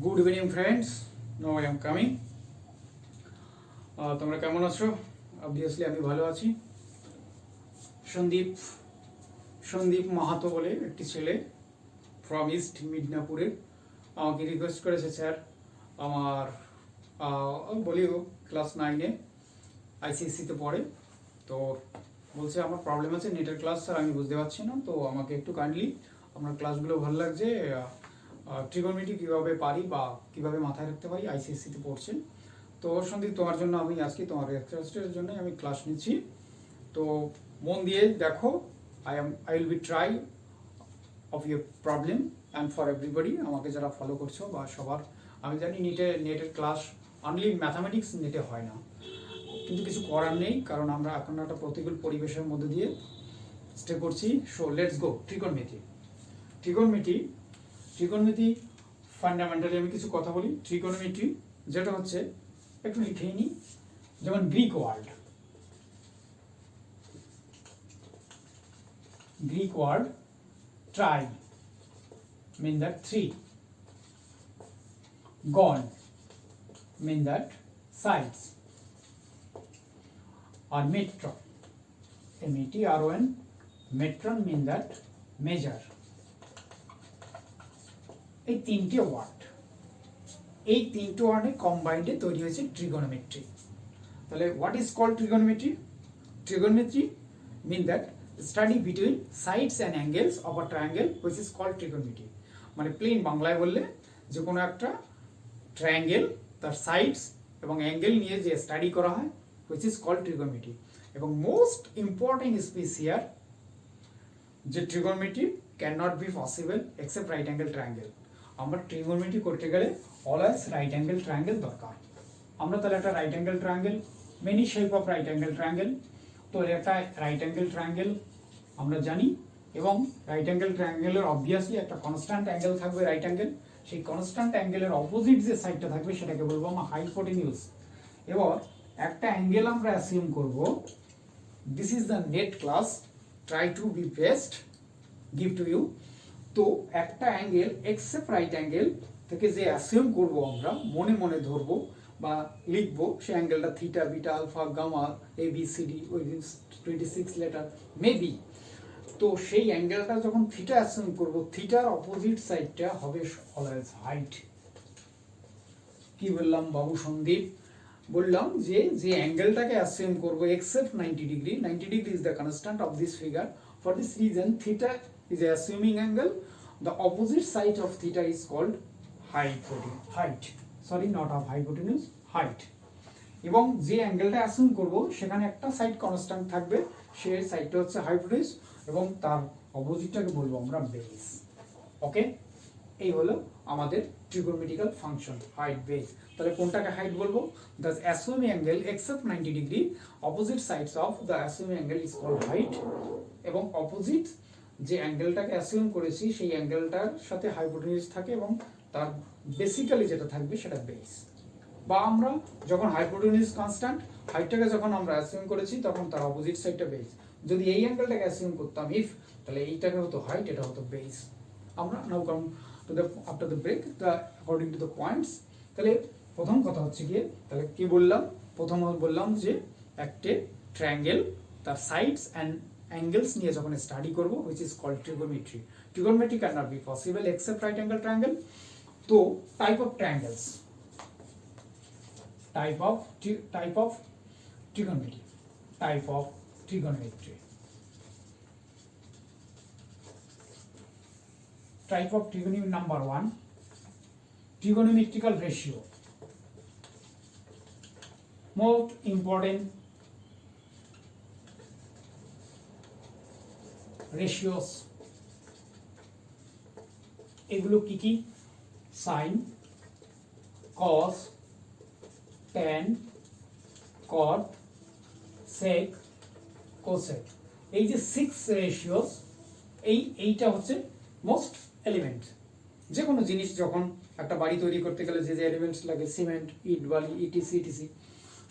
Good evening friends, no I am coming. তোমরা কেমন আছো? অবভিয়াসলি আমি ভালো আছি। সন্দীপ সন্দীপ মাহাতো বলে একটি ছেলে ফ্রম ইস্ট মিদনাপুরের আমাকে রিকোয়েস্ট করেছে, স্যার আমার বলিও ক্লাস 9-এ আইসিএসসিতে পড়ে, তো বলছে আমার প্রবলেম আছে নেটের ক্লাস স্যার, আমি বুঝতে পারছি না, তো আমাকে একটু কাইন্ডলি আপনার ক্লাসগুলো ভালো লাগছে, ট্রিগোনোমেট্রি কীভাবে পারি বা কীভাবে মাথায় রাখতে পারি, আইসিএসসিতে পড়ছেন। তো সন্দীপ তোমার জন্য আমি আজকে তোমার রেকোয়েস্টের জন্য আমি ক্লাস নিচ্ছি, তো মন দিয়ে দেখো। I will be try of your problem and for everybody. আমাকে যারা ফলো করছো বা সবার, আমি জানি নেটের ক্লাস অনলি ম্যাথামেটিক্স নেটে হয় না, কিন্তু কিছু করার নেই, কারণ আমরা এখন একটা প্রতিকূল পরিবেশের মধ্যে দিয়ে স্টে করছি। So let's go. Trigonometry fundamentally আমি কিছু কথা বলি। ট্রিগোনোমেট্রি যেটা হচ্ছে, একটু লিখেই নিই, যেমন Greek word tri mean that 3, gon mean that sides, or metron, metron, metron mean that measure. এই তিনটে ওয়ার্ডে কম্বাইন্ডে তৈরি হয়েছে ট্রিগোনোমেট্রি। তাহলে what is called trigonometry? Trigonometry mean that study between sides and angles of a triangle which is called trigonometry. মানে plain বাংলায় বললে যে কোনো একটা ট্রায়াঙ্গেল, তার সাইডস এবং অ্যাঙ্গেল নিয়ে যে স্টাডি করা হয় হুইচ ইজ কল্ড ট্রিগোনোমেট্রি। এবং মোস্ট ইম্পর্টেন্ট স্পিস হিয়ার, যে trigonometry can not be possible except right angle triangle. আমরা ট্রিগোনোমেট্রি করতে গেলে অলওয়েজ রাইট অ্যাঙ্গেল ট্রায়াঙ্গেল দরকার। আমরা তাহলে একটা right angle triangle, many shape of right angle triangle, তো একটা রাইট অ্যাঙ্গেল ট্রায়াঙ্গেল আমরা জানি, এবং রাইট অ্যাঙ্গেল ট্রায়াঙ্গেলের অবভিয়াসলি একটা কনস্ট্যান্ট অ্যাঙ্গেল থাকবে রাইট অ্যাঙ্গেল। সেই কনস্ট্যান্ট অ্যাঙ্গেলের অপোজিট যে সাইডটা থাকবে সেটাকে বলবো আমরা হাইপোটেনিউস। এবার একটা অ্যাঙ্গেল আমরা অ্যাসিউম করব, this is the net class, try to be best, give to you. তো একটা অ্যাঙ্গেল এক্সেপ্ট রাইট অ্যাঙ্গেল থেকে যে অ্যাসিউম করব, আমরা মনে মনে ধরবো বা লিখবো, সেই অ্যাঙ্গেলটা theta, beta, alpha, gamma, ABCD, ওই 26 লেটার মেবি। তো সেই অ্যাঙ্গেলটা যখন থিটা অ্যাসিউম করব, থিটার অপোজিট সাইডটা হবে অলওয়েজ হাইট। কি বললাম বাবু সন্দীপ? বললাম যে অ্যাঙ্গেলটাকে অ্যাসিউম করব except 90 degree, 90 degree is the constant of this figure. For this reason theta is a assuming angle, the opposite side of theta is called height, sorry, not of hypotenuse, height. এবং যে অ্যাঙ্গেলটা assume করব সেখানে একটা side constant থাকবে, সেই সাইডটা হচ্ছে হাইপোটেনিউস, এবং তার অপোজিটটাকে বলবো আমরা বেস। ওকে, এই হলো আমাদের ট্রিগোনোমেট্রিক্যাল ফাংশন, হাইট, বেস। তাহলে কোনটাকে হাইট বলবো? The assuming angle except 90 degree, opposite sides of the assuming angle is called height, এবং অপোজিট যে অ্যাঙ্গেলটাকে অ্যাসিউম করেছি সেই অ্যাঙ্গেলটার সাথে হাইপোটেনিউস থাকে, এবং তার বেসিক্যালি যেটা থাকবে সেটা বেস। বা আমরা যখন হাইপোটেনিউস কনস্ট্যান্ট, হাইটটাকে যখন আমরা অ্যাসিউম করেছি তখন তার অপোজিট সাইডটা বেস। যদি এই অ্যাঙ্গেলটাকে অ্যাসিউম করতাম ইফ, তাহলে এইটাকে হতো হাইট, এটা হতো বেস। আমরা now come to the after the break the according to the points. তাহলে প্রথম কথা হচ্ছে গিয়ে, তাহলে কি বললাম? প্রথম বললাম যে একটা ট্রায়াঙ্গেল, তার সাইডস অ্যান্ড angles নিয়ে যখন স্টাডি করব, which is called trigonometry. Trigonometry cannot be possible except right angle triangle. তো type of triangles, type of trigonometry, type of trigonometry. Number 1, trigonometrical ratio. Most important ratios, এগুলো কি কি? Sign, cos, tan, cot, sec, cosec. এই যে 6 ratios, এইটা হচ্ছে most element. যে কোনো জিনিস যখন একটা বাড়ি তৈরি করতে গেলে যে এলিমেন্টস লাগে, সিমেন্ট, ইট, বালি, ইটিসি,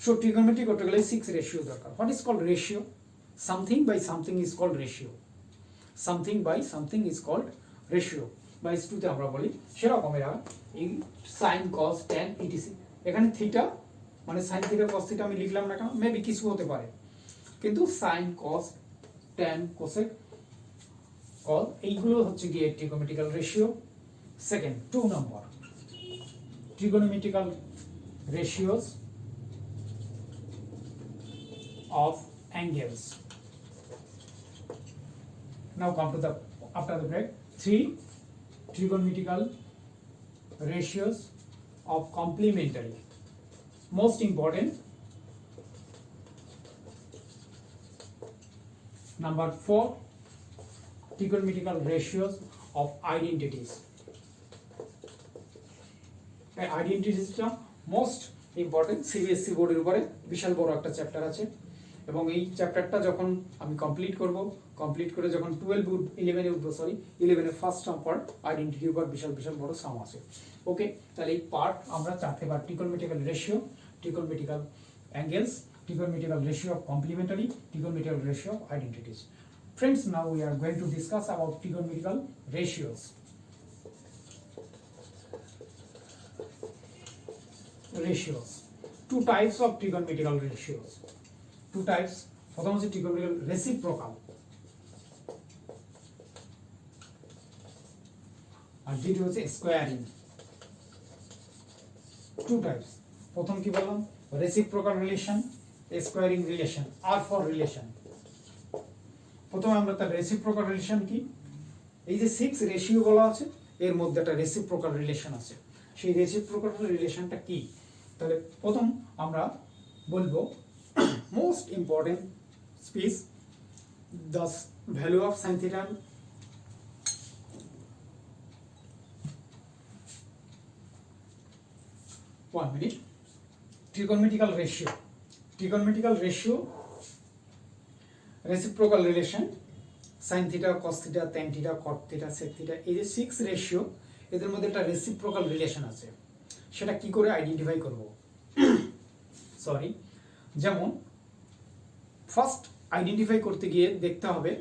সো ট্রিগোনোমেট্রি করতে গেলে 6 রেশিও দরকার। What is called ratio? Something by something is called ratio. Something by something is called ratio. বা S2 তে আমরা বলি সেরকম এরা এই sin cos tan etc এখানে থিটা মানে sin থিটা cos থিটা আমি লিখলাম না কেন মেবি কিছু হতে পারে কিন্তু sin cos tan cosec cos এইগুলো হচ্ছে গিয়ে trigonometrical ratio second 2 number trigonometrical ratios of angles. Now come to the after the break 3 trigonometrical ratios of complementary. Most important number 4 trigonometrical ratios of identities. আইডেন্টিটিসটা most important CBSE বোর্ডের উপরে বিশাল বড় একটা chapter আছে এবং এই চ্যাপ্টারটা যখন আমি কমপ্লিট করে যখন 11 এ উঠবো 11 এর ফার্স্ট টার্ম পার্ট আইডেন্টিটির উপর বিশাল বড় সাম আছে ওকে তাহলে এই পার্ট আমরা চারটে বার trigonometrical ratio trigonometrical angles trigonometrical ratio of complementary trigonometrical ratio of identities. Friends, now we are going to discuss about trigonometrical ratios. Ratios. Two types of trigonometrical ratios. Two types. প্রথম হচ্ছে trigonometrical reciprocal আর দ্বিতীয় হচ্ছে স্কয়ারিং। Two types. প্রথম কি বললাম reciprocal relation, squaring relation আর for relation. প্রথমে আমরা তার reciprocal relation কি এই যে 6 রেশিও বলা আছে এর মধ্যে একটা reciprocal relation আছে সেই reciprocal রিলেশনটা কি তাহলে প্রথম আমরা বলবো most important speech the value of sin theta 1 minute trigonometrical ratio reciprocal relation sin theta cos theta tan theta cot theta sec theta এই যে 6 রেশিও এদের মধ্যে একটা রেসিপ্রোকাল রিলেশন আছে সেটা কি করে আইডেন্টিফাই করব সরি যেমন ফার্স্ট আইডেন্টিফাই করতে গিয়ে দেখতে হবে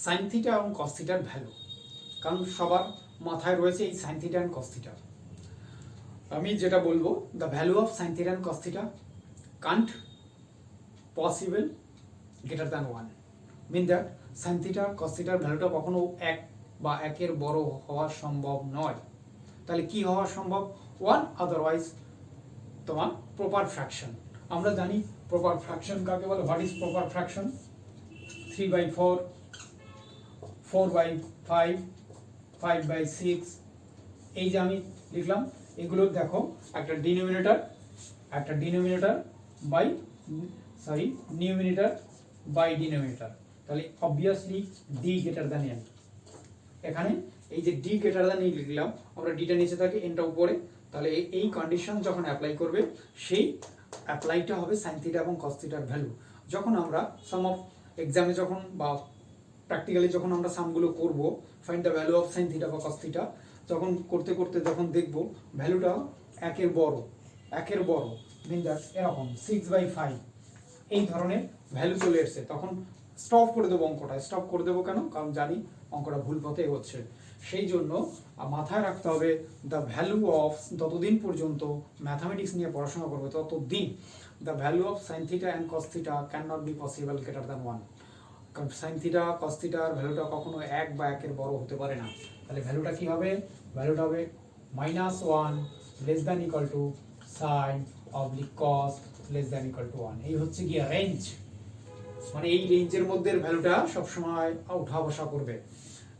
sin theta এবং cos theta এর ভ্যালু কারণ সবার মাথায় রয়েছে এই sin theta and cos theta আমি যেটা বলবো the value of sin theta and cos theta can't possible greater than 1 mean that sin theta cos theta এর ভ্যালুটা কখনো 1 বা 1 এর বড় হওয়া সম্ভব নয় তাহলে কি হওয়া সম্ভব 1 আদারওয়াইজ তোমার প্রপার ফ্র্যাকশন আমরা জানি প্রপার ফ্র্যাকশন কাকে বলে হোয়াট ইজ প্রপার ফ্র্যাকশন 3/4 4/5 5/6 এই যে আমি লিখলাম এগুলো দেখো একটা denominator by numerator by denominator তাহলে obviously D greater than N এখানে এই যে ডি গ্রেটার দ্যান এই লিখলাম আমরা ডিটা নিচে থাকে এনটা উপরে তাহলে এই কন্ডিশন যখন অ্যাপ্লাই করবে সেই অ্যাপ্লাইটা হবে sin theta এবং cos theta এর ভ্যালু যখন আমরা সাম অফ এক্সামে যখন বা প্র্যাকটিক্যালি যখন আমরা সামগুলো করব find the value of sin theta বা cos theta যখন করতে যখন দেখব ভ্যালুটা একের বড় মিন দ্যাট এরকম 6/5 এই ধরনের ভ্যালু চলে এসেছে তখন স্টপ করে দেবো অঙ্কটা স্টপ করে দেবো কেন কারণ জানি অঙ্কটা ভুল পথে হচ্ছে সেই জন্য মাথায় রাখতে হবে দ্য ভ্যালু অফ যতদিন পর্যন্ত ম্যাথামেটিক্স নিয়ে পড়াশোনা করবে ততদিন the value of sin theta and cos theta can not be possible greater than 1 কারণ sin theta cos theta এর ভ্যালুটা কখনো 1 বা 1 এর বড় হতে পারে না তাহলে ভ্যালুটা কি হবে ভ্যালুটা হবে -1 less than equal to sin oblique cos less than equal to 1 এই হচ্ছে কি রেঞ্জ মানে এই রেঞ্জের মধ্যে ভ্যালুটা সব সময় উঠা বসা করবে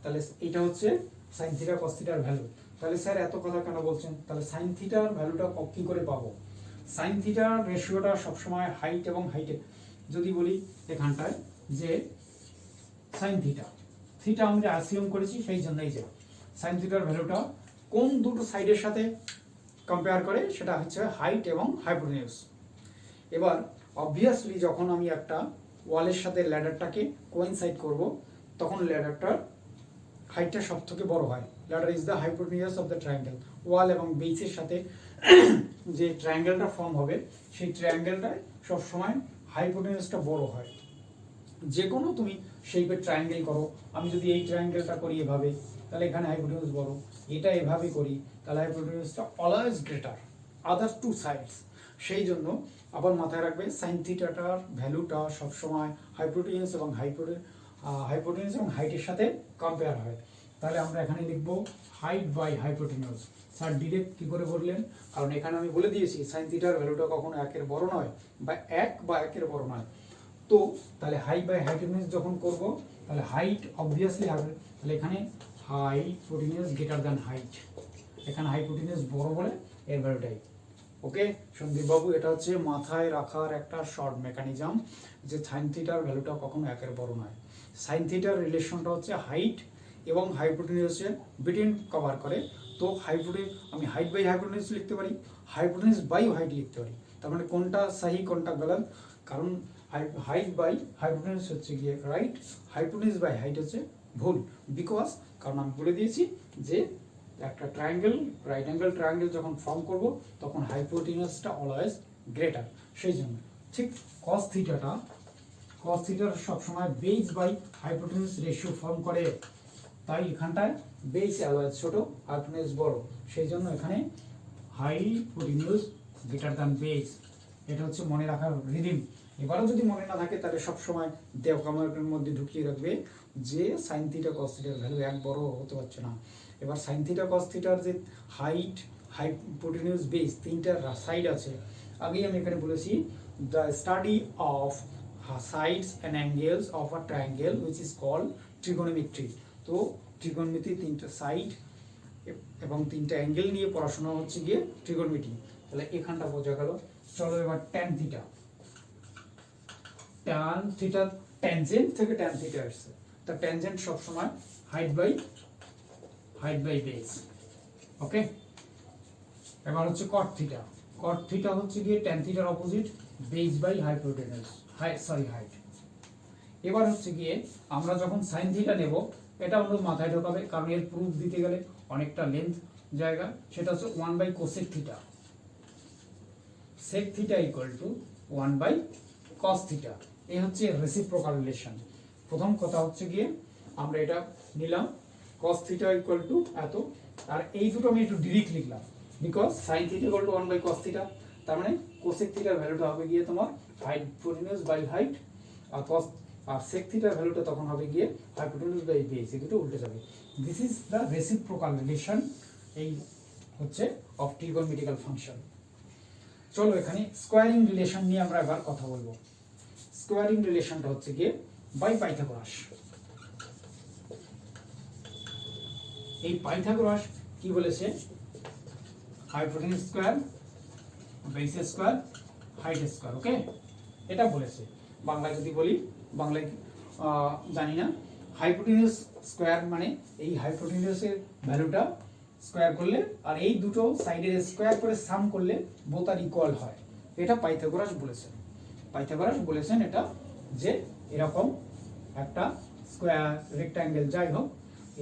তাহলে এটা হচ্ছে sin theta cos theta এর ভ্যালু তাহলে স্যার এত কথা কেন বলছেন তাহলে sin theta এর ভ্যালুটা কি করে পাবো sin theta রেশিওটা সব সময় হাইট এবং হাইটে যদি বলি এখানটায় যে sin theta আমরা অ্যাসিউম করেছি সেই জন্যই যে sin theta এর ভ্যালুটা কোন দুটো সাইডের সাথে কম্পেয়ার করে সেটা হচ্ছে হাইট এবং হাইপোটেনিউস এবার অবভিয়াসলি যখন আমি একটা ওয়ালের সাথে ল্যাডারটাকে কোইনসাইড করব তখন ল্যাডারটার হাইটটা সবথেকে বড় হয় ladder is the hypotenuse of the triangle wall এবং বেসের সাথে যে ট্রায়াঙ্গেলটা ফর্ম হবে সেই ট্রায়াঙ্গেলটায় সবসময় হাইপোটেনিউসটা বড় হয় যে কোনো তুমি শেপের ট্রায়াঙ্গেল করো আমি যদি এই ট্রায়াঙ্গেলটা করি এভাবে তাহলে এখানে হাইপোটেনিউজ বড়, এটা এভাবে করি তাহলে হাইপোটেনিউজটা অলওয়েজ গ্রেটার আদার টু সাইডস। সেই জন্য আবার মাথায় রাখবে সাইন থিটাটার ভ্যালুটা সবসময় হাইপোটেনিউজ এবং হাইপোটেনিউজ এবং হাইটের সাথে কম্পেয়ার হয়। তাহলে আমরা এখানে লিখব height by hypotenuse. Sir direct কী করে বললেন, কারণ এখানে আমি বলে দিয়েছি সাইন থিটার ভ্যালুটা কখনো একের বড় নয় বা একের বড় নয়। তো তাহলে হাইট বাই হাইপোটেনিউজ যখন করব তাহলে হাইট অবভিয়াসলি হবে, তাহলে এখানে হাইপোটেনিউজ গ্রেটার দ্যান হাইট, এখানে হাইপোটেনিউজ বড় বলে এর ভ্যালুটাই। ওকে সন্দীপ বাবু, এটা হচ্ছে মাথায় রাখার একটা শর্ট মেকানিজম যে সাইন থিটার ভ্যালুটা কখনো একের বড় নয়। সাইন থিটার রিলেশনটা হচ্ছে হাইট এবং হাইপোটেনিউজের বিটুইন কভার করে। তো আমি হাইট বাই হাইপোটেনিউজ লিখতে পারি, হাইপোটেনিউজ বাই হাইট লিখতে পারি। তার মানে কোনটা সহি কোনটা গলত, কারণ হাইট বাই হাইপোটেনিউজ হচ্ছে গিয়ে রাইট, হাইপোটেনিউজ বাই হাইট হচ্ছে ভুল। বিকজ কারণ আমি বলে দিয়েছি যে একটা ট্রায়াঙ্গেল, রাইট অ্যাঙ্গেল ট্রায়াঙ্গেল যখন ফর্ম করব তখন হাইপোটেনিউজটা অলওয়েজ গ্রেটার। সেই জন্য ঠিক কস থিটার সবসময় base by hypotenuse ratio form করে, তাই এখানটায় বেস অলওয়েজ ছোট, হাইপোটেনিউজ বড়। সেই জন্য এখানে হাইপোটেনিউজ গ্রেটার দ্যান বেস। এটা হচ্ছে মনে রাখার রিদিম। এবারও যদি মনে না থাকে তাহলে সবসময় দেওকামার্কের মধ্যে ঢুকিয়ে রাখবে যে সাইন থিটা কস থিটার ভ্যালু এক বড় হতে পারছে না। এবার সাইন থিটা কস থিটার যে হাইট, হাইপোটেনিউজ, বেস তিনটার সাইড আছে। আগেই আমি এখানে বলেছি the study of sides and angles of a triangle which is called trigonometry. তো ট্রিগোনোমেট্রি তিনটা সাইড এবং তিনটা অ্যাঙ্গেল নিয়ে পড়াশোনা হচ্ছে গিয়ে ট্রিগোনোমেট্রি। তাহলে এখানটা বোঝা গেল। চলো এবার ট্যান থিটা। ট্যানজেন্ট থেকে ট্যান থিটা আসছে। তা ট্যানজেন্ট সবসময় হাইট বাই বেস। ওকে, এবার হচ্ছে কট থিটা হচ্ছে গিয়ে ট্যান থিটার opposite, base by hypotenuse, height. এবার হচ্ছে গিয়ে আমরা যখন সাইন থিটা নেব এটা আমাদের মাথায় ঢোকাবে, কারণ এর প্রুফ দিতে গেলে অনেকটা লেন্থ জায়গা। সেটা হচ্ছে 1 by cosec theta. Sec theta equal to 1 by cos theta. এই হচ্ছে রেসিপ্রোকাল রিলেশন। প্রথম কথা হচ্ছে গিয়ে আমরা এটা নিলাম cos থিটা ইকুয়াল টু এত, আর এই দুটো আমি একটু ডিরেক্ট লিখলাম because sine theta equal to 1 by cos theta. তার মানে কোসেক থিটার ভ্যালুটা হবে গিয়ে তোমার হাইপোটেনিউজ বাই হাইট, আর সেক থিটার ভ্যালুটা তখন হবে গিয়ে হাইপোটেনিউজ বাই বেস। এই দুটো উল্টে যাবে। This is the reciprocal relation, এই হচ্ছে অফ ট্রিগোনোমেট্রিক্যাল ফাংশন। চলো এখানে স্কোয়ারিং রিলেশন নিয়ে আমরা এবার কথা বলবো। স্কোয়ারিং রিলেশনটা হচ্ছে গিয়ে বাই পাইথাগোরাস। এই পাইথাগোরাস কি বলেছে, hypotenuse square, base square, height square. Okay, এটা বলেছে। বাংলায় যদি বলি, বাংলায় জানি না, হাইপোটেনিউজ স্কয়ার মানে এই হাইপোটেনিউজের ভ্যালুটা স্কয়ার করলে আর এই দুটো সাইডের স্কয়ার করে সাম করলে বোথ আর ইকুয়াল হয়। এটা পাইথাগোরাস বলেছেন এটা যে এরকম একটা স্কয়ার রেক্ট্যাঙ্গেল যাই হোক,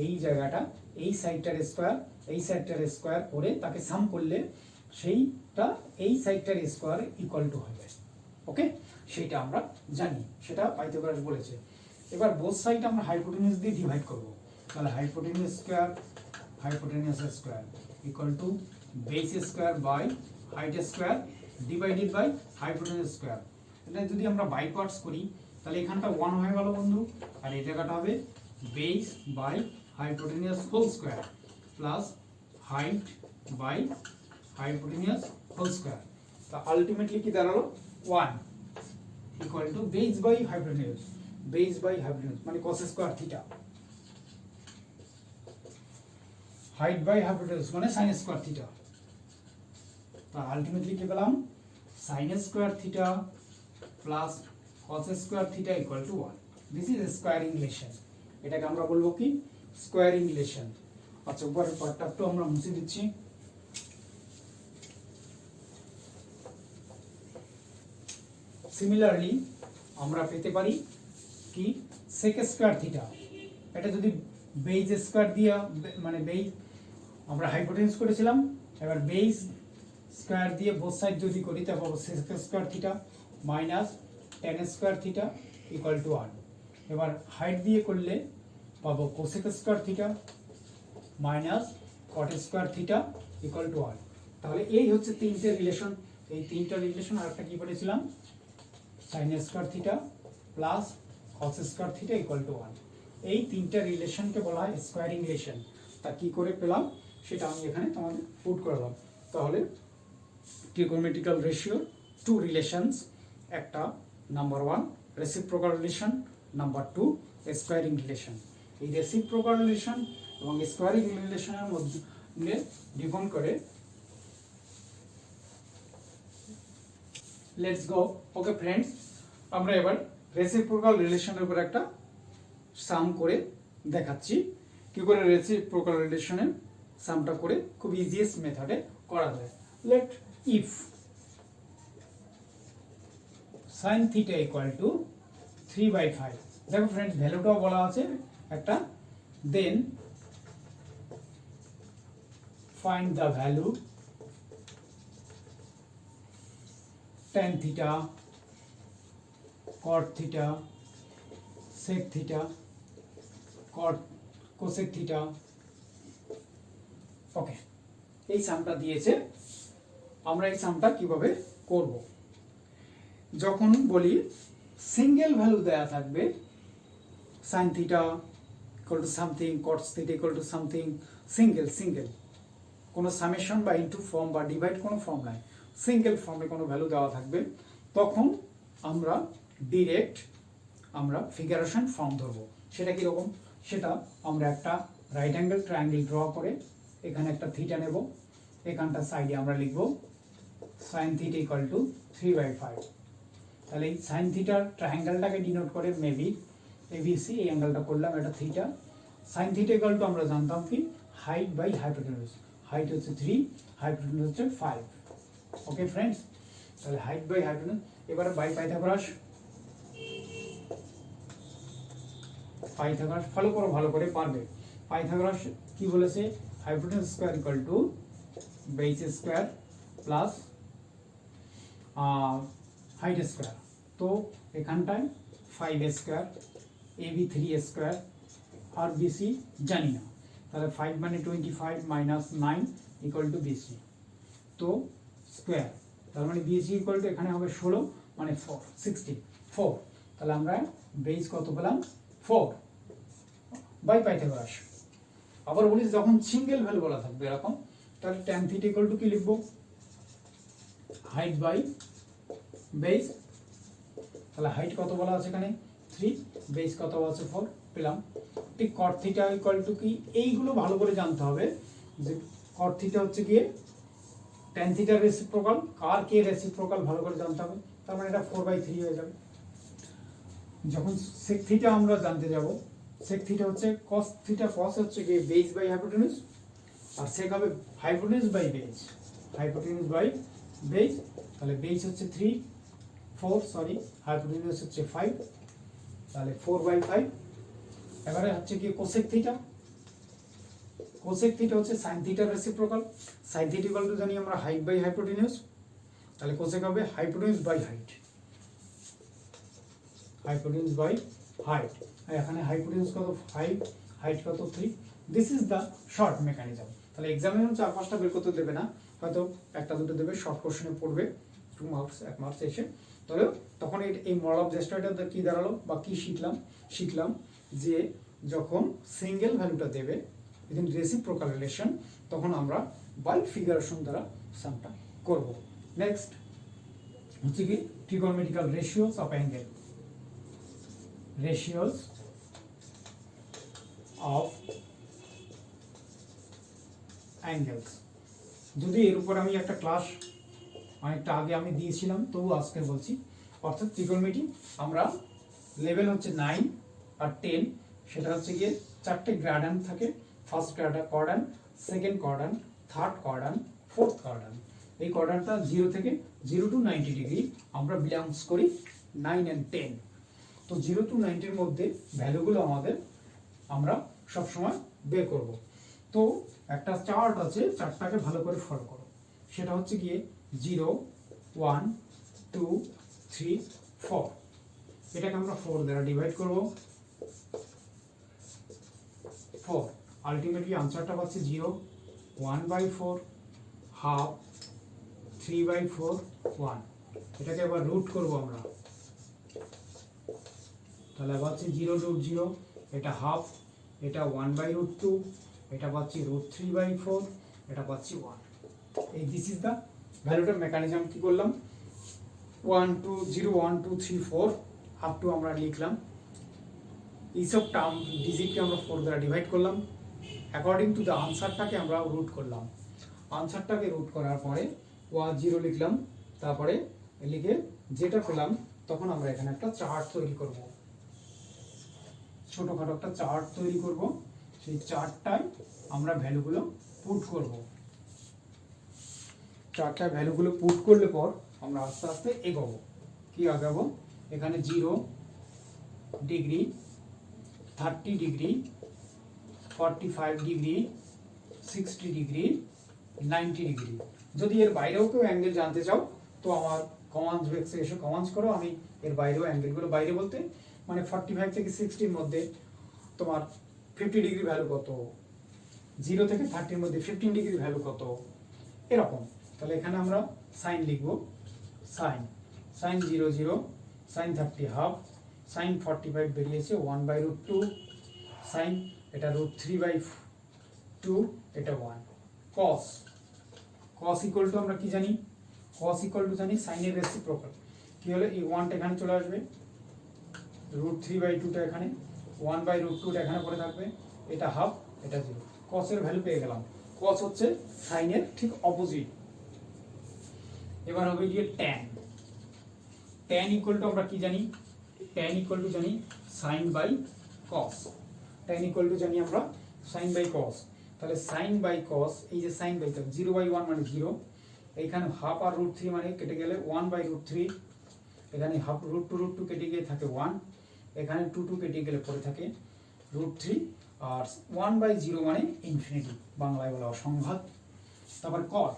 এই জায়গাটা এই সাইডটার স্কয়ার এই সাইডটার স্কয়ার করে তাকে সাম করলে সেইটা এই সাইডটার স্কয়ার ইকুয়াল টু হবে। ওকে, সেটা আমরা জানি, সেটা পাইথাগোরাস বলেছে। এবার বোথ সাইড আমরা হাইপোটেনিউজ দিয়ে ডিভাইড করব। তাহলে hypotenuse square equal to base square by height square divided by hypotenuse square. এটা যদি আমরা বাই পার্টস করি তাহলে এখানটা 1 হয়ে গেল বন্ধু, আর এই জায়গাটা হবে base by hypotenuse whole square plus height by hypotenuse whole square. তা আলটিমেটলি কি দাঁড়ালো 1 equal to base by hypotenuse মানে cos square theta, height by hypotenuse মানে sin স্কয়ার থিটা। তা আলটিমেটলি কি পেলাম, sin square theta plus cos square theta equal to 1। This is squaring relation. এটাকে আমরা বলবো কি, স্কোয়ারিং রিলেশন। আচ্ছা, উপরের পার্টটা একটু আমরা মুছে দিচ্ছি। সিমিলারলি আমরা পেতে পারি কি sec স্কয়ার থিটা। এটা যদি বেস স্কয়ার দিয়ে মানে বেস আমরা হাইপোটেনিউজ করেছিলাম, এবার বেস স্কয়ার দিয়ে বোথ সাইড যদি করি তারপর sec square theta minus tan square theta equal to 1। এবার হাইট দিয়ে করলে পাবো cosec square theta minus cot square theta equal to 1। তাহলে এই হচ্ছে তিনটে রিলেশন। এই তিনটা রিলেশন আর একটা কি বলেছিলাম, sine square theta plus cos square theta equal to 1। এই তিনটা রিলেশনকে বলা হয় স্কোয়ারিং রিলেশন। তা কি করে পেলাম সেটা আমি এখানে তোমাদের পুট করলাম। তাহলে ট্রিগোনোমেট্রিক্যাল রেশিও টু রিলেশনস, একটা number 1 reciprocal relation, number 2 squaring relation. এই রেসিপ্রোকাল রিলেশন এবং স্কোয়ারিং রিলেশনের মধ্যে ডিপেন্ড করে লেটস গো। ওকে ফ্রেন্ডস, আমরা এবার রেসিপ্রোকাল রিলেশনের উপর একটা সাম করে দেখাচ্ছি কি করে রেসিপ্রোকাল রিলেশনের সামটা করে খুব ইজিয়েস্ট মেথডে করা যায়। Let if sin theta equal to 3/5, দেখো ফ্রেন্ডস ভ্যালুটাও বলা আছে একটা, দেন find the value tan theta, cot theta, sec theta, cosec theta। ওকে, এই সামটা দিয়েছে। আমরা এই সামটা কিভাবে করব, যখন বলি সিঙ্গেল ভ্যালু দেয়া থাকবে sin theta equal to something, cos theta equal to something, single কোনো সামেশন বা ইনটু ফর্ম বা ডিভাইড কোনো ফর্ম নাই, সিঙ্গেল ফর্মে কোনো ভ্যালু দেওয়া থাকবে, তখন আমরা ডিরেক্ট আমরা ফিগারেশন ফর্ম ধরবো। সেটা কীরকম, সেটা আমরা একটা রাইট অ্যাঙ্গেল ট্রায়াঙ্গেল ড্র করে এখানে একটা থিটা নেব, এখানটা সাইডে আমরা লিখব sin theta equal to 3/5। তাহলে এই সাইন থিটার ট্রায়াঙ্গেলটাকে ডিনোট করে মেবি এবিসি, এই অ্যাঙ্গেলটা করলাম এটা theta. Sign theta equal to আমরা জানতাম কি হাইট বাই হাইপোটেনিউজ, হাইট হচ্ছে 3, হাইপোটেনিউজ হচ্ছে 5। ওকে ফ্রেন্ডস, তাহলে হাইট বাই হাইপোটেনিউজ। এবারে বাই পাইথাগোরাস ফলো করো ভালো করে পারবে। পাইথাগোরাস কি বলেছে, hypotenuse square equal to base square plus height square. তো এখানটায় 5 স্কয়ার, এবি 3 স্কয়ার, আর বিসি জানি না, তাহলে 5 মানে 25 মাইনাস 9 ইকুয়াল টু বিসি, তো স্কয়ার, তার মানে বিসি ইকুয়াল টু এখানে হবে 16 মানে 4, তাহলে আমরা বেস কত পেলাম 4 বাই পাইথাগোরাস। আবার বলি যখন সিঙ্গেল ভ্যালু বলা থাকবে এরকম, তাহলে tan থিটা ইকুয়াল টু কি লিখবো, হাইট বাই বেস। তাহলে হাইট কত বলা আছে এখানে 3, বেস কত আছে 4 পেলাম। ঠিক কট থিটা ইকুয়াল টু কি, এইগুলো ভালো করে জানতে হবে যে কট থিটা হচ্ছে গিয়ে tan থিটার রেসিপ্রোকাল, কার কে রেসিপ্রোকাল ভালো করে জানতে হবে। তার মানে এটা 4/3 হয়ে যাবে। যখন sec থিটা আমরা জানতে যাব, sec থিটা হচ্ছে cos থিটা, cos হচ্ছে গিয়ে বেস বাই হাইপোটেনিউজ, আর sec হবে hypotenuse by base, hypotenuse by base. তাহলে বেস হচ্ছে 4 সরি, হাইপোটেনিউজ হচ্ছে 5, তাহলে 4/5। এবারে হচ্ছে কি কোসেক থিটা, কোসেক থিটা হচ্ছে sin থিটার reciprocal, sin theta equal to জানি আমরা হাইট বাই হাইপোটেনিউজ, তাহলে কোসেক হবে hypotenuse by height, hypotenuse by height. আর এখানে হাইপোটেনিউজ কত 5, হাইট কত 3। This is the short mechanism. তাহলে এক্সামে 4-5টা বের করতে দেবে না, হয়তো একটা দুটো দেবে, শর্ট কোশ্চেনে পড়বে 2 মার্কস 1 মার্কস এসে। তাহলে তখন এই মডেল অফ জেস্টারটা কি দাঁড়ালো বা কি শিখলাম যে যখন সিঙ্গেল ভ্যালুটা দেবে উইদিন রেসিপ্রোকাল রিলেশন, তখন আমরা বাই ফিগারেশন দ্বারা সামটা করব। নেক্সট হচ্ছে কি trigonometrical ratios of angle, ratios of angles. যদি এর উপর আমি একটা ক্লাস অনেকটা আগে আমি দিয়েছিলাম, তবু আজকে বলছি। অর্থাৎ ট্রিগোনোমেট্রি আমরা লেভেল হচ্ছে 9 আর 10, সেটা হচ্ছে গিয়ে 4টে কোয়াড্রান্ট থাকে। First quadrant, second quadrant, third quadrant, fourth quadrant. এই কোয়াড্রান্টটা 0 to 90 ডিগ্রি আমরা বিলংস করি 9 and 10। তো 0 to 90-র মধ্যে ভ্যালুগুলো আমরা সবসময় বের করব। তো একটা চার্ট আছে, চার্টটাকে ভালো করে ফলো করো। সেটা হচ্ছে গিয়ে 0, 1, 2, 3, 4। এটাকে আমরা 4 দ্বারা ডিভাইড করব, 4। আলটিমেটলি আনসারটা পাচ্ছি 0, 1/4, হাফ, 3/4, 1। এটাকে এবার রুট করব আমরা, তাহলে পাচ্ছি 0√0, এটা হাফ, এটা 1/√2, এটা পাচ্ছি √3/4, এটা পাচ্ছি 1। এই দিস ইজ দ্য ভ্যালুটার মেকানিজম। কি করলাম, 1 2 0 1 2 3 4 আপ টু আমরা লিখলাম। এইসব টার্ম ডিজিটকে আমরা 4 দ্বারা ডিভাইড করলাম, অ্যাকর্ডিং টু দ্য আনসারটাকে আমরা রুট করলাম। আনসারটাকে রুট করার পরে 0 লিখলাম, তারপরে লিখে যেটা পেলাম তখন আমরা এখানে একটা চার্ট তৈরি করব, ছোটখাটো একটা চার্ট তৈরি করব। সেই চার্টটায় আমরা ভ্যালুগুলো পুট করব। চার্টটায় ভ্যালুগুলো পুট করলে পর আমরা আস্তে আস্তে এগোবো। কি আগাবো, এখানে 0 degree, 30 degree, 45 degree, 60 degree, 90 degree. যদি এর বাইরেও কেউ অ্যাঙ্গেল জানতে চাও তো আমার কমান্ড বক্সে এসে কমান্ড করো, আমি এর বাইরেও অ্যাঙ্গেলগুলো, বাইরে বলতে মানে 45 থেকে 60-র মধ্যে তোমার 50 ডিগ্রি ভ্যালু কত, 0 থেকে 30-র মধ্যে 15 ডিগ্রি ভ্যালু কত, এরকম। তাহলে এখানে আমরা সাইন লিখব, সাইন 0 0, সাইন 30 হাফ, সাইন 45 বেরিয়েছে 1/√2, সাইন এটা √3/2, এটা 1। কস, কস ইকুয়াল টু আমরা কি জানি, কস ইকুয়াল টু জানি সাইনের রেসিপ্রোকাল। কি হলে এই 1টা এখানে চলে আসবে, √3/2টা এখানে, 1/√2টা এখানে পড়ে থাকবে, এটা হাফ, এটা 0। কসের ভ্যালু পেয়ে গেলাম। কস হচ্ছে সাইনের ঠিক অপোজিট। এবার হবে গিয়ে ট্যান। ট্যান ইকুয়াল টু আমরা কি জানি, ট্যান ইকুয়াল টু জানি sine by cos. Tan equal to জানি আমরা সাইন বাই কস। তাহলে সাইন বাই কস, এই যে সাইন বাই, 0/1 মানে 0, এইখানে হাফ আর √3 মানে কেটে গেলে 1/√3, এখানে হাফ √2 কেটে গিয়ে থাকে 1, এখানে 2 কেটে গেলে পড়ে থাকে √3, আর 1/0 মানে ইনফিনিটি, বাংলায় বলা অসংঘাত। তারপর কট,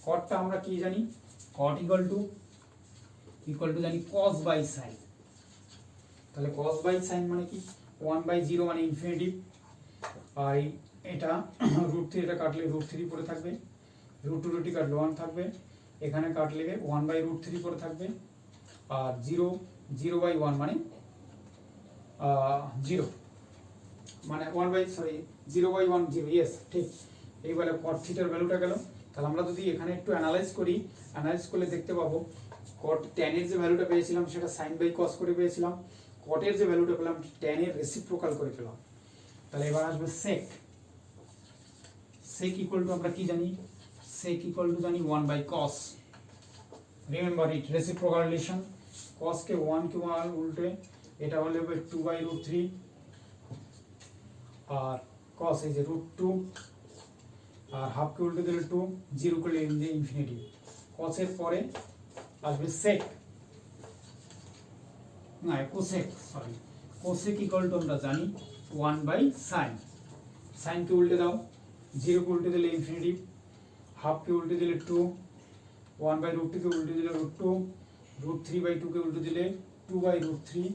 কটটা আমরা কি জানি, কট ইকুয়াল টু জানি কস বাই সাইন। তাহলে কস বাই সাইন মানে কি, 1/0 মানে ইনফিনিটি, আর এটা √3, এটা কাটলে √3 পড়ে থাকবে, √2 কাটলে 1 থাকবে, এখানে কাটলে 1/√3 পড়ে থাকবে, আর 0/1 মানে 0, মানে 0/1 0, ইয়েস ঠিক। এইবারে কট থিটার ভ্যালুটা গেল। তাহলে আমরা যদি এখানে একটু অ্যানালাইজ করি, অ্যানালাইজ করলে দেখতে পাবো কট ট্যানের যে ভ্যালুটা পেয়েছিলাম সেটা সাইন বাই কস করে পেয়েছিলাম, কটের যে ভ্যালুটা পেলাম ট্যানের রেসিপ্রোকাল করে পেলাম। তাহলে এবার আসবে সেক। সেক ইকুয়াল টু আমরা কি জানি, সেক ইকুয়াল টু জানি 1/cos। Remember it, reciprocal relation. cos কে 1 কে 1 উল্টে এটা হলে 2/√3, আর cos এই যে √2, আর হাফ কে উল্টে দিলে 2, 0 করলে ইনফিনিটি। cos এর পরে আসবে sec, না cosec, sorry cosec equal to আমরা জানি 1/sin। সাইন কে উল্টে দাও, 0 কে উল্টে দিলে ইনফিনিটি, হাফ কে উল্টে দিলে 2, 1/√2 কে উল্টে দিলে √2, √3/2 কে উল্টে দিলে 2/√3,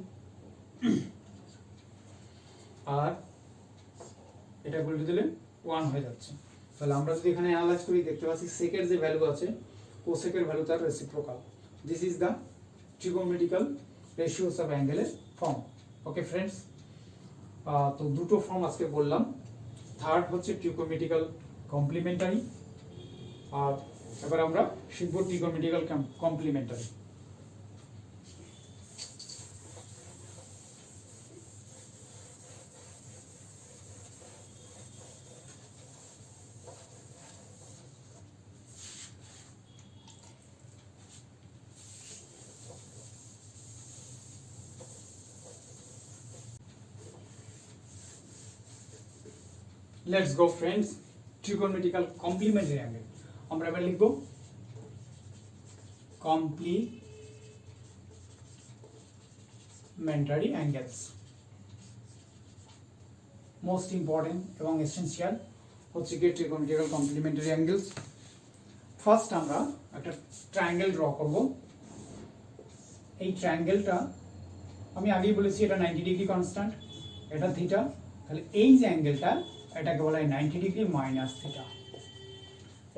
আর এটা উল্টে দিলে 1 হয়ে যাচ্ছে। তাহলে আমরা যদি এখানে অ্যানালাইজ করি দেখতে পাচ্ছি সেকের যে ভ্যালু আছে কোসেকের ভ্যালু তার reciprocal. This is the trigonometrical ratios of অ্যাঙ্গেলের ফর্ম। ওকে ফ্রেন্ডস, তো দুটো ফর্ম আজকে বললাম। থার্ড হচ্ছে ট্রিগোনোমেট্রিক্যাল কমপ্লিমেন্টারি, আর এবার আমরা শিখব trigonometrical complementary. Let's go friends, trigonometrical complementary angle. আমরা এবার লিখব কমপ্লিমেন্টারি অ্যাঙ্গেলস। মোস্ট ইম্পর্টেন্ট এবং এসেনশিয়াল হচ্ছে কি ট্রিগোনোমেট্রিক্যাল কমপ্লিমেন্টারি অ্যাঙ্গেলস। ফার্স্ট আমরা একটা ট্রায়াঙ্গেল ড্র করব। এই ট্রায়াঙ্গেলটা আমি আগেই বলেছি এটা 90 ডিগ্রি কনস্ট্যান্ট, এটা থিটা, তাহলে এই যে অ্যাঙ্গেলটা এটাকে বলা হয় 90 ডিগ্রি মাইনাস থিটা,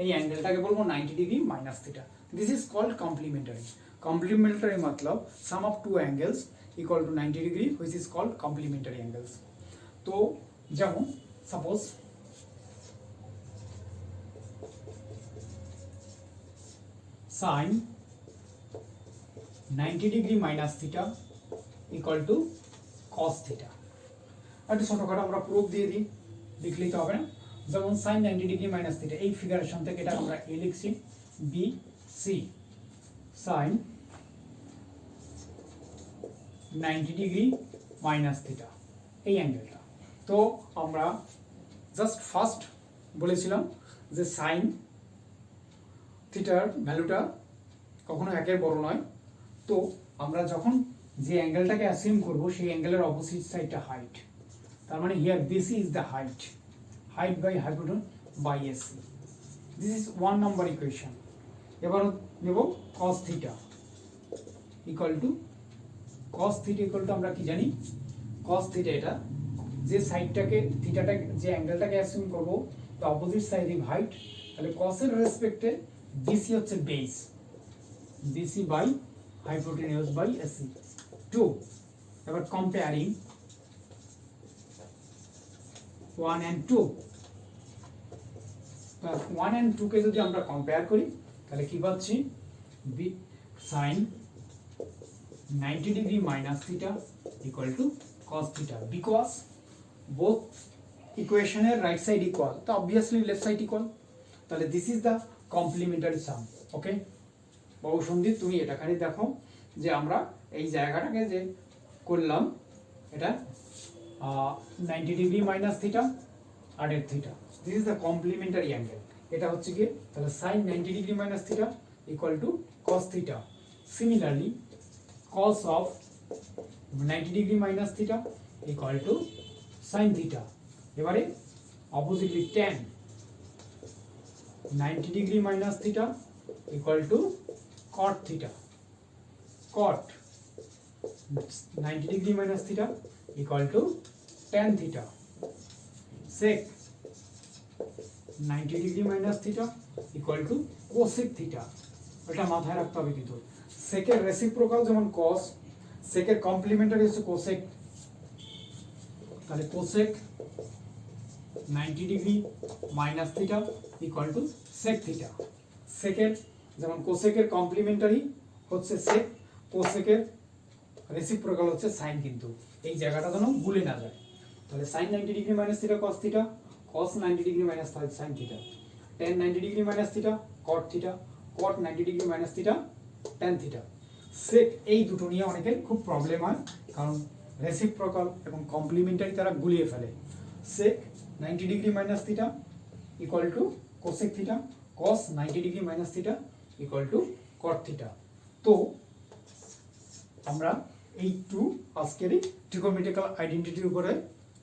এই অ্যাঙ্গেলটাকে বলবো 90 degree minus theta. This is called complementary. Complementary मतलब sum of two angles equal to 90 degree which is called complementary angles। তো যেমন suppose sin 90 degree minus theta equal to cos theta. একটু ছোটখাটো আমরা proof দিয়ে দিই, লিখলেই তো হবে না। যেমন sin 90 ডিগ্রি মাইনাস থিটা, এই ফিগারেশন থেকে এটা আমরা a লিখছি, b c sin 90 degree minus theta এই অ্যাঙ্গেলটা। তো আমরা জাস্ট ফার্স্ট বলেছিলাম যে সাইন থিটার ভ্যালুটা কখনো একের বড় নয়। তো আমরা যখন যে অ্যাঙ্গেলটাকে অ্যাসিউম করব সেই অ্যাঙ্গেলের অপোজিট সাইডটা হাইট, তার মানে here BC is the height, height by hypotenuse by AC। This is 1 number equation. এবার নেব cos theta equal to cos theta equal to আমরা কি জানি, cos থিটা এটা যে সাইডটাকে থিটাটা যে অ্যাঙ্গেলটাকে অ্যাসিউম করব the opposite side is height, তাহলে cos এর রেসপেক্টে BC হচ্ছে base, BC by hypotenuse by AC 2। এবার কম্পেয়ারিং 1 and 2, 1 and 2 কে যদি আমরা কম্পেয়ার করি তাহলে কি পাচ্ছি, sin 90 degree minus theta equal to cos theta, because both equation এর right side equal, তো obviously left side equal, তাহলে this is the complementary sum। ওকে বহু সন্দীপ, তুমি এটা খালি দেখো যে আমরা এই জায়গাটাকে যে করলাম এটা 90 ডিগ্রি মাইনাস থিটা আর এর theta, this is the complimentary angle. এটা হচ্ছে কি, তাহলে sin 90 degree minus theta equal to cos theta. Similarly cos of 90 degree minus theta equal two sin theta. এবারে অপোজিটলি tan 90 degree minus theta equal two cot theta, cot 90 degree minus theta equal two tan theta, sec 90 degree minus theta equal two cosec theta. এটা মাথায় রাখতে হবে কিন্তু সেকের reciprocal যেমন cos, সেকের complementary হচ্ছে cosec, তাহলে cosec 90 degree minus theta equal to sec theta. সেকের যেমন cosec এর কমপ্লিমেন্টারি হচ্ছে sec, cosec এর রেসিপ্রোকাল হচ্ছে sin, কিন্তু এই জায়গাটা যেন ভুলে না যায়। তাহলে sin 90 degree minus theta cos theta, cos 90 degree minus sin theta, tan 90 degree minus theta cot theta, cot 90 degree minus theta tan theta. Sec এই দুটো নিয়ে অনেকের খুব প্রবলেম হয়, কারণ রেসিপ্রোকাল এবং কমপ্লিমেন্টারি তারা গুলিয়ে ফেলে। সেক 90 degree minus theta equal two cosec theta, cos 90 degree minus theta equal two cot theta. তো আমরা এই টু আজকেরই ট্রিগোনোমেট্রিক্যাল আইডেন্টিটির উপরে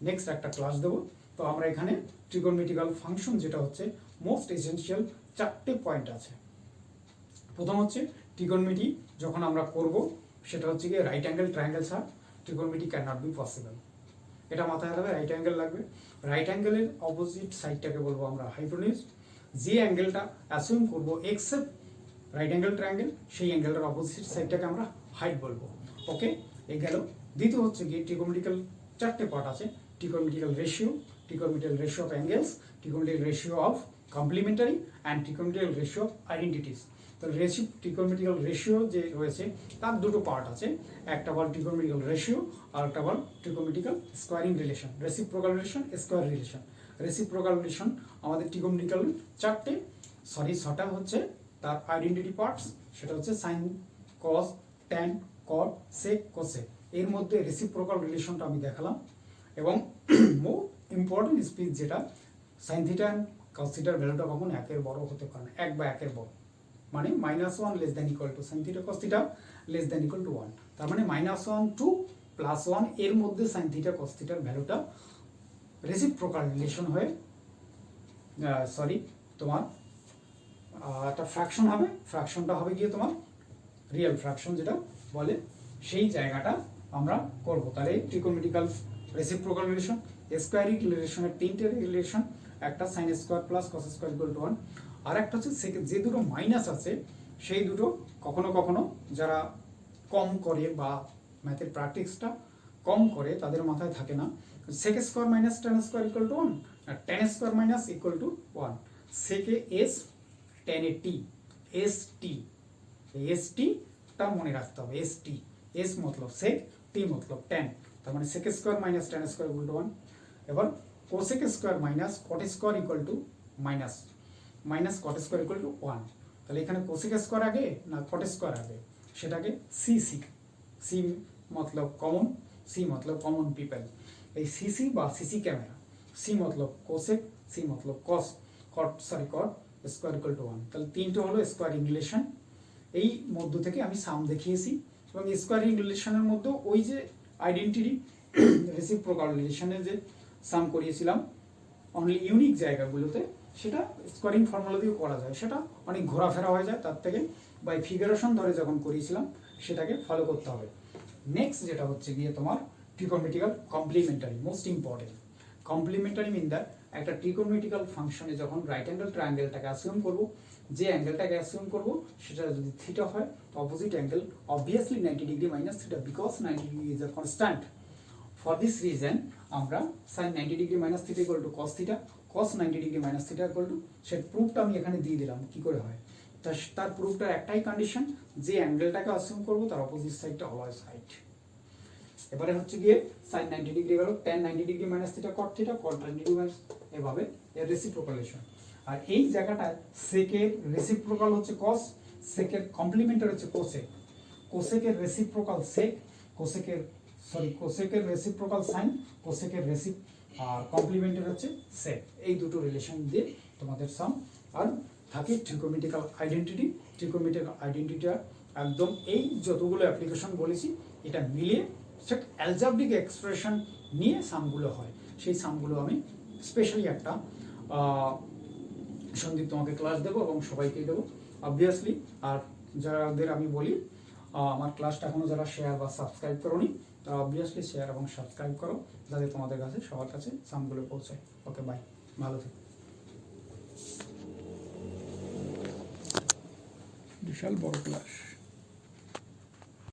নেক্সট একটা ক্লাস দেব। তো আমরা এখানে ট্রিগোনোমেট্রিক্যাল ফাংশন যেটা হচ্ছে মোস্ট এসেনশিয়াল 4টে পয়েন্ট আছে। প্রথম হচ্ছে ট্রিগোনোমেট্রি যখন আমরা করব সেটা হচ্ছে কি রাইট অ্যাঙ্গেল ট্রায়াঙ্গেল ছাড়া trigonometry can not be possible, এটা মাথায় রাখবে। রাইট অ্যাঙ্গেল লাগবে, রাইট অ্যাঙ্গেলের অপোজিট সাইডটাকে বলবো আমরা হাইপোটেনিউজ। যে অ্যাঙ্গেলটা অ্যাসিউম করব এক্সেপ্ট রাইট অ্যাঙ্গেল ট্রায়াঙ্গেল, সেই অ্যাঙ্গেলটার অপোজিট সাইডটাকে আমরা হাইট বলবো। ওকে, এই গেল। দ্বিতীয় হচ্ছে কি ট্রিগোনোমেট্রিক্যাল 4টে পার্ট আছে, trigonometrical ratio, trigonometrical ratio of angles, trigonometrical ratio of complementary and trigonometrical ratio of identities. তো ট্রিগোনোমেট্রিক্যাল রেশিও যে রয়েছে তার দুটো পার্ট আছে, একটা বল ট্রিগোনোমেট্রিক্যাল রেশিও আর একটা বল trigonometrical squaring relation, reciprocal relation, square relation. Reciprocal relation আমাদের ট্রিগোনোমেট্রিক্যাল 6টা হচ্ছে তার আইডেন্টিটি পার্টস, সেটা হচ্ছে sine, cos, tan, cot, sec, cosec. এর মধ্যে রেসিপ্রোকাল রিলেশনটা আমি দেখালাম, এবং মোর ইম্পর্টেন্ট স্পিচ যেটা সাইন থিটা অ্যান্ড কস থিটার ভ্যালুটা কখনো একের বড় হতে পারে না, 1 বা 1 বড়, মানে -1 less than equal to sine theta cos theta less than equal to 1, তার মানে -1 টু +1 এর মধ্যে সাইন থিটা কস থিটার ভ্যালুটা রেসিপ্রোকাল রিলেশন হয়ে তোমার একটা ফ্র্যাকশন হবে, ফ্র্যাকশনটা হবে গিয়ে তোমার রিয়েল ফ্র্যাকশন যেটা বলে, সেই জায়গাটা আমরা করব। তাহলে ট্রিগোনোমেট্রিক্যাল রেসিপ্রোকাল রিলেশন, স্কোয়ারিং রিলেশনের তিনটে রিলেশন, একটা sine square plus cos square equal to 1, আর একটা হচ্ছে যে দুটো মাইনাস আছে সেই দুটো কখনো কখনো যারা কম করে বা ম্যাথের প্র্যাকটিসটা কম করে তাদের মাথায় থাকে না, sec square minus tan square equal to 1 আর tan square minus equal to 1, সেকে এস টেনে টি, এস টি, এস টিটা মনে রাখতে হবে, এস টি, এস মতলব সেক, টি মতলব টেন, তার মানে sec square minus tan square equal to 1। এবার cosec square minus cot square equal to minus minus cot square equal to 1, তাহলে এখানে কোসেক স্কোয়ার আগে না কট স্কোয়ার আগে, সেটাকে সি সি, সি মতলব কমন, সি মতলব কমন পিপল, এই সিসি বা সিসি ক্যামেরা, সি মতলব কোসেক, সি মতলব cos, cot square equal to 1, তাহলে তিনটে হলো স্কোয়ারিং রিলেশন। এই মধ্য থেকে আমি সাম দেখিয়েছি এবং স্কোয়ারিং রিলেশনের মধ্যে ওই যে আইডেন্টিটি রেসিপ্রোকাল রিলেশনের যে সাম করিয়েছিলাম অনলি ইউনিক জায়গাগুলোতে, সেটা স্কোয়ারিং ফর্মুলা দিয়েও করা যায়, সেটা অনেক ঘোরাফেরা হয়ে যায়, তার থেকে বাই ফিগারেশন ধরে যখন করিয়েছিলাম সেটাকে ফলো করতে হবে। নেক্সট যেটা হচ্ছে গিয়ে তোমার trigonometrical complementary, most important. Complementary mean that একটা ট্রিগোনোমেট্রিক্যাল ফাংশনে যখন রাইট অ্যাঙ্গেল ট্রায়াঙ্গেলটাকে অ্যাসিউম করব, যে অ্যাঙ্গেলটাকে অ্যাসিউম করব সেটা যদি থিটা হয়, opposite angle obviously 90 degree minus theta, because 90 degree is a constant. For this reason আমরা sine 90 degree minus theta equal to cos theta, cos 90 degree minus theta equal to, সেই প্রুফটা আমি এখানে দিয়ে দিলাম কি করে হয়। তার প্রুফটার একটাই কন্ডিশন, যে অ্যাঙ্গেলটাকে অ্যাসিউম করব তার অপোজিট সাইডটা অলওয়েজ হাইট। এবারে হচ্ছে গিয়ে সাইন 90 ডিগ্রি গেল, tan 90 degree minus theta cot theta, cot 90 degree minus, এভাবে এর রেসিপ্রোকালেশন। আর এই জায়গাটায় সেকের রেসিপ্রোকাল হচ্ছে কস, সেকের কমপ্লিমেন্টারি হচ্ছে কোসেক, কোসেকের রেসিপ্রোকাল সেক, কোসেকের রেসিপ্রোকাল সাইন, কোসেকের আর কমপ্লিমেন্টারি হচ্ছে সেক। এই দুটো রিলেশন দিয়ে তোমাদের সাম। আর থাকে ট্রিগোনোমেট্রিক্যাল আইডেন্টিটি, ট্রিগোনোমেট্রিক্যাল আইডেন্টিটিটা একদম এই যতগুলো অ্যাপ্লিকেশন বলেছি এটা মিলিয়ে সেট অ্যালজাব্রিক এক্সপ্রেশন নিয়ে সামগুলো হয়, সেই সামগুলো আমি স্পেশালি একটা সন্দীপ তোমাকে ক্লাস দেবো এবং সবাইকেই দেবো অবভিয়াসলি। আর যাদের আমি বলি আমার ক্লাসটা এখনও যারা শেয়ার বা সাবস্ক্রাইব করোনি তারা অবভিয়াসলি শেয়ার এবং সাবস্ক্রাইব করো, যাতে তোমাদের কাছে সবার কাছে সামগুলো পৌঁছায়। ওকে বাই, ভালো থেকো। বিশাল বড় ক্লাস।